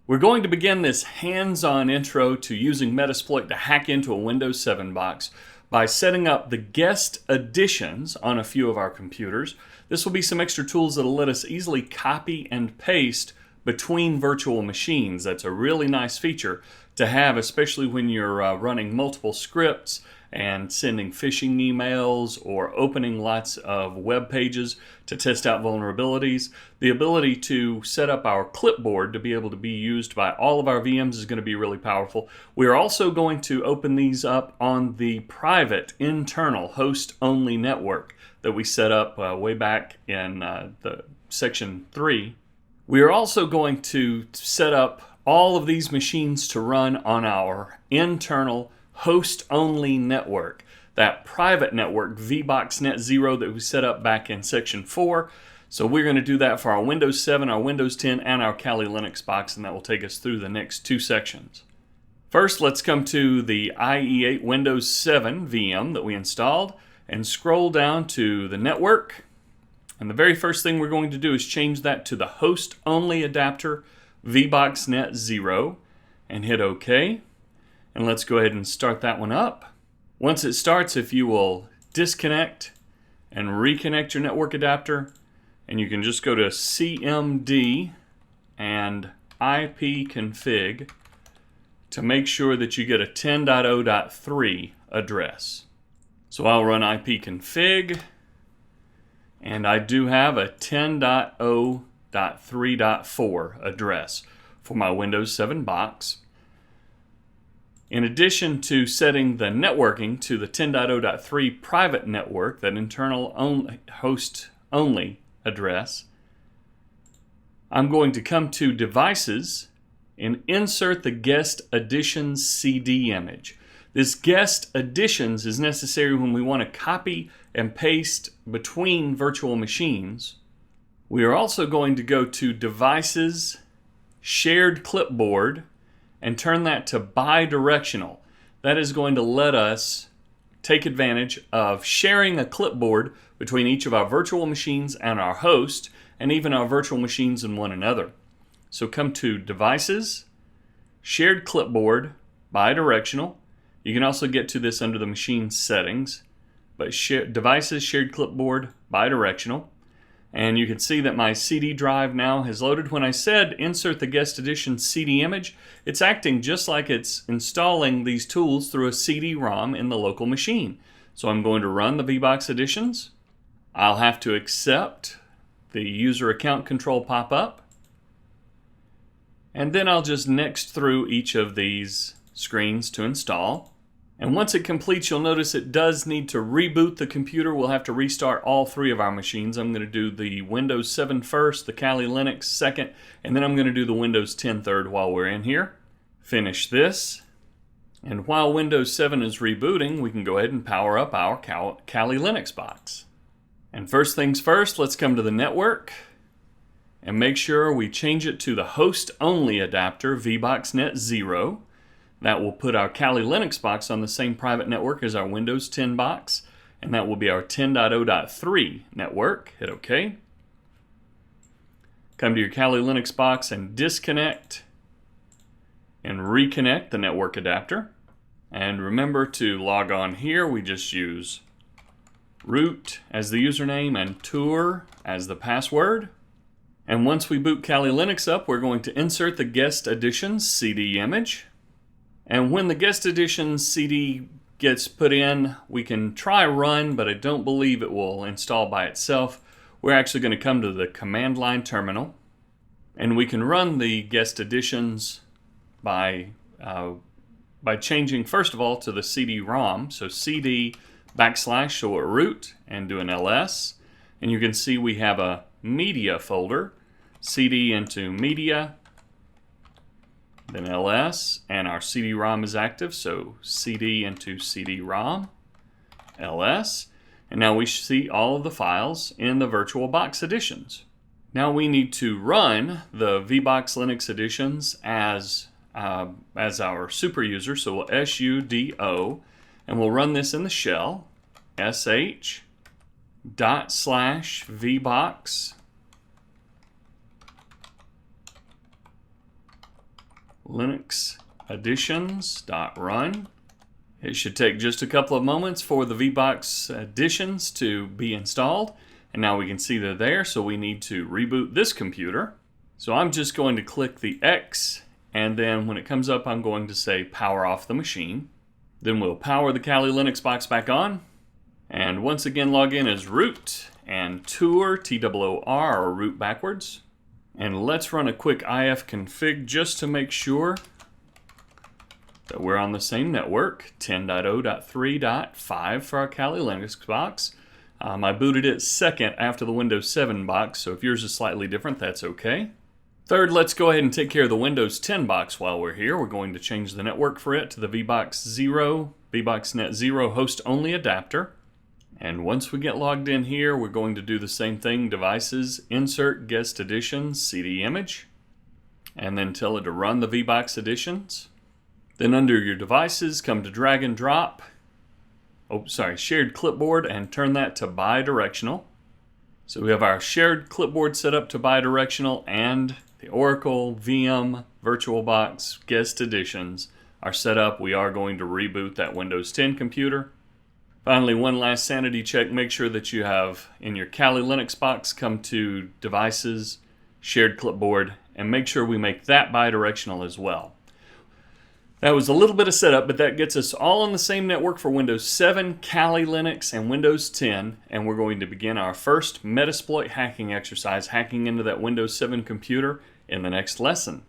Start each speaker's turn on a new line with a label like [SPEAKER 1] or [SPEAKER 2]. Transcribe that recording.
[SPEAKER 1] We're going to begin this hands-on intro to using Metasploit to hack into a Windows 7 box by setting up the guest editions on a few of our computers. This will be some extra tools that will let us easily copy and paste between virtual machines. That's a really nice feature to have, especially when you're running multiple scripts and sending phishing emails or opening lots of web pages to test out vulnerabilities. The ability to set up our clipboard to be able to be used by all of our VMs is going to be really powerful. We are also going to open these up on the private internal host-only network that we set up way back in the section 3. We are also going to set up all of these machines to run on our internal host-only network, that private network VirtualBox Net 0 that we set up back in section 4. So we're going to do that for our Windows 7, our Windows 10, and our Kali Linux box, and that will take us through the next two sections. First, let's come to the IE8 Windows 7 VM that we installed and scroll down to the network. And the very first thing we're going to do is change that to the host-only adapter VirtualBox Net 0 and hit OK. And let's go ahead and start that one up. Once it starts, if you will disconnect and reconnect your network adapter, and you can just go to CMD and IP config to make sure that you get a 10.0.3 address. So I'll run IP config, and I do have a 10.0.3.4 address for my Windows 7 box. In addition to setting the networking to the 10.0.3 private network, that internal host only address, I'm going to come to Devices and insert the Guest Editions CD image. This Guest Editions is necessary when we want to copy and paste between virtual machines. We are also going to go to Devices, Shared Clipboard, and turn that to bidirectional. That is going to let us take advantage of sharing a clipboard between each of our virtual machines and our host, and even our virtual machines and one another. So come to Devices, Shared Clipboard, bidirectional. You can also get to this under the machine settings, but Devices, Shared Clipboard, bidirectional. And you can see that my CD drive now has loaded. When I said insert the Guest Edition CD image, it's acting just like it's installing these tools through a CD-ROM in the local machine. So I'm going to run the VirtualBox Editions. I'll have to accept the user account control pop-up. And then I'll just next through each of these screens to install. And once it completes, you'll notice it does need to reboot the computer. We'll have to restart all three of our machines. I'm going to do the Windows 7 first, the Kali Linux second, and then I'm going to do the Windows 10 third while we're in here. Finish this. And while Windows 7 is rebooting, we can go ahead and power up our Kali Linux box. And first things first, let's come to the network and make sure we change it to the host-only adapter VirtualBox Net 0. That will put our Kali Linux box on the same private network as our Windows 10 box, and that will be our 10.0.3 network. Hit OK. Come to your Kali Linux box and disconnect and reconnect the network adapter. And remember to log on here. We just use root as the username and tour as the password. And once we boot Kali Linux up, we're going to insert the Guest Editions CD image. And when the Guest Editions CD gets put in, we can try run, but I don't believe it will install by itself. We're actually going to come to the command line terminal, and we can run the Guest Editions by changing, first of all, to the CD-ROM. So CD / root and do an ls. And you can see we have a media folder, CD into media, then ls, and our CD-ROM is active, so CD into CD-ROM, ls, and now we see all of the files in the VirtualBox Editions. Now we need to run the VirtualBox Linux Editions as our super user, so we'll sudo, and we'll run this in the shell, sh./vbox Linux additions.run. It should take just a couple of moments for the VirtualBox additions to be installed. And now we can see they're there, so we need to reboot this computer. So I'm just going to click the X, and then when it comes up, I'm going to say power off the machine. Then we'll power the Kali Linux box back on. And once again, log in as root and tour, T-O-O-R, or root backwards. And let's run a quick ifconfig just to make sure that we're on the same network, 10.0.3.5 for our Kali Linux box. I booted it second after the Windows 7 box, so if yours is slightly different, that's okay. Third, let's go ahead and take care of the Windows 10 box while we're here. We're going to change the network for it to the VBoxNet 0 host-only adapter. And once we get logged in here, we're going to do the same thing, devices, insert guest editions, CD image, and then tell it to run the VBox editions. Then under your devices, come to drag and drop, shared clipboard, and turn that to bidirectional. So we have our shared clipboard set up to bidirectional, and the Oracle, VM, VirtualBox, guest editions are set up. We are going to reboot that Windows 10 computer. Finally, one last sanity check. Make sure that you have in your Kali Linux box, come to devices, shared clipboard, and make sure we make that bidirectional as well. That was a little bit of setup, but that gets us all on the same network for Windows 7, Kali Linux, and Windows 10. And we're going to begin our first Metasploit hacking exercise, hacking into that Windows 7 computer in the next lesson.